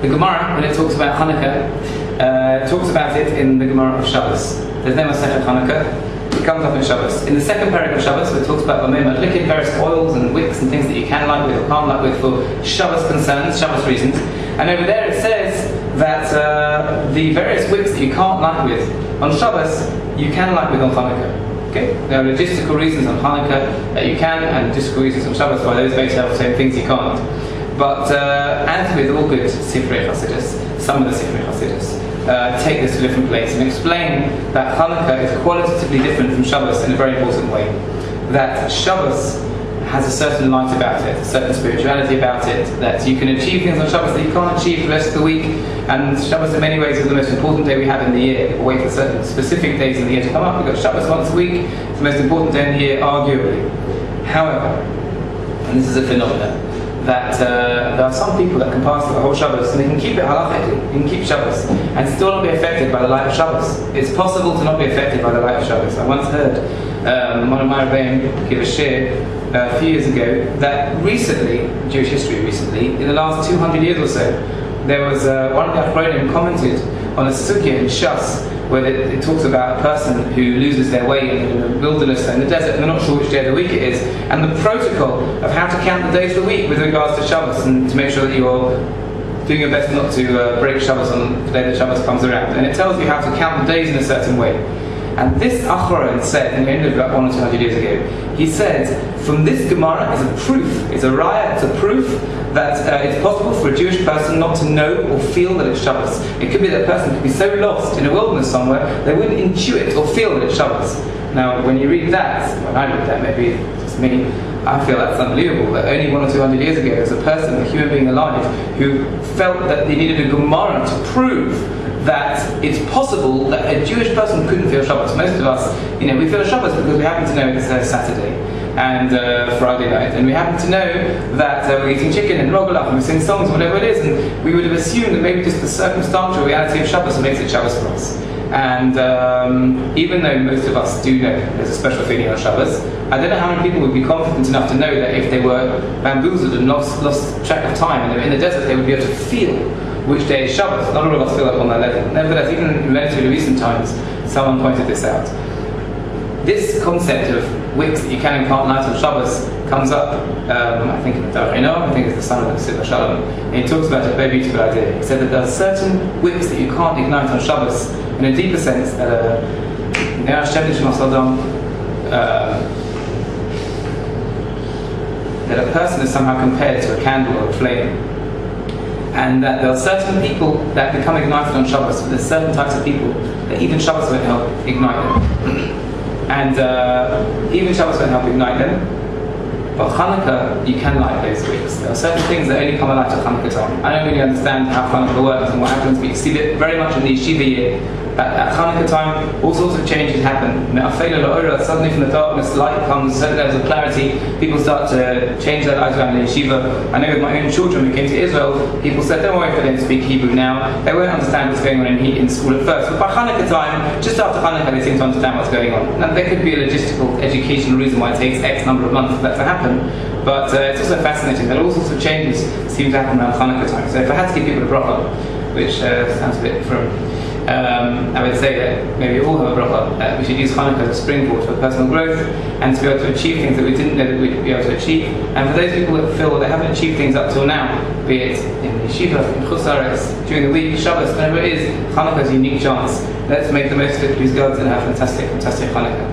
The Gemara, when it talks about Hanukkah, talks about it in the Gemara of Shabbos. There's no Masechet Hanukkah. It comes up in Shabbos. In the second paragraph of Shabbos, it talks about licking various oils and wicks and things that you can light with or can't light with for Shabbos concerns, Shabbos reasons. And over there it says that the various wicks that you can't light with on Shabbos, you can light with on Hanukkah. Okay? There are logistical reasons on Hanukkah that you can, and logistical reasons on Shabbos why those based have saying things you can't. But as with all good Sifrei Hasidus, some of the Sifrei Hasidus take this to a different place and explain that Hanukkah is qualitatively different from Shabbos in a very important way. That Shabbos has a certain light about it, a certain spirituality about it, that you can achieve things on Shabbos that you can't achieve the rest of the week. And Shabbos in many ways is the most important day we have in the year. We wait for certain specific days in the year to come up. We've got Shabbos once a week. It's the most important day in the year, arguably. However, and this is a phenomenon, that there are some people that can pass through the whole Shabbos and they can keep it halachically, you can keep Shabbos and still not be affected by the light of Shabbos. It's possible to not be affected by the light of Shabbos. I once heard one of my ravmays give a shir a few years ago that recently, Jewish history recently, in the last 200 years or so, there was one of the Achronim commented on a sugya in Shas where it talks about a person who loses their way in the wilderness and the desert and they're not sure which day of the week it is, and the protocol of how to count the days of the week with regards to Shabbos and to make sure that you're doing your best not to break Shabbos on the day that Shabbos comes around. And it tells you how to count the days in a certain way. And this Achron said, in the end of about 100 or 200 years ago, he said, from this Gemara is a proof, it's a raya, it's a proof that it's possible for a Jewish person not to know or feel that it's Shabbos. It could be that a person could be so lost in a wilderness somewhere, they wouldn't intuit or feel that it's Shabbos. Now, when you read that, when I read that, maybe it's me, I feel that's unbelievable, that only 100 or 200 years ago, there's a person, a human being alive, who felt that they needed a Gemara to prove that it's possible that a Jewish person couldn't feel Shabbos. Most of us, we feel Shabbos because we happen to know it's Saturday and Friday night, and we happen to know that we're eating chicken and rogalach and we sing songs, whatever it is, and we would have assumed that maybe just the circumstantial reality of Shabbos makes it Shabbos for us. And even though most of us do know there's a special feeling on Shabbos, I don't know how many people would be confident enough to know that if they were bamboozled and lost track of time and they were in the desert, they would be able to feel which day is Shabbos. Not all of us feel up on that level. Nevertheless, even in relatively recent times, someone pointed this out. This concept of wicks that you can and can't light on Shabbos comes up, I think in the Darino, I think it's the son of the Siddur Shalom, and he talks about a very beautiful idea. He said that there are certain wicks that you can't ignite on Shabbos in a deeper sense that that a person is somehow compared to a candle or a flame. And that there are certain people that become ignited on Shabbos, but there's certain types of people that even Shabbos won't help ignite them. And even Shabbos won't help ignite them. But Hanukkah, you can light those wicks. There are certain things that only come alight at Hanukkah time. I don't really understand how Hanukkah works and what happens, but you see that very much in the yeshiva year. At Hanukkah time, all sorts of changes happen. Suddenly from the darkness, light comes, certain levels of clarity, people start to change their lives around the yeshiva. I know with my own children, we came to Israel, people said, don't worry if they don't speak Hebrew now, they won't understand what's going on in school at first. But by Hanukkah time, just after Hanukkah, they seem to understand what's going on. Now, there could be a logistical, educational reason why it takes X number of months for that to happen, but it's also fascinating that all sorts of changes seem to happen around Hanukkah time. So if I had to give people a bracha, which sounds a bit from I would say that maybe we all have a bracha, that we should use Hanukkah as a springboard for personal growth and to be able to achieve things that we didn't know that we'd be able to achieve. And for those people that feel that they haven't achieved things up till now, be it in yeshiva, in chutz la'aretz, during the week, Shabbos, whatever it is, Hanukkah is a unique chance. Let's make the most of it, please God, and have a fantastic, fantastic Hanukkah.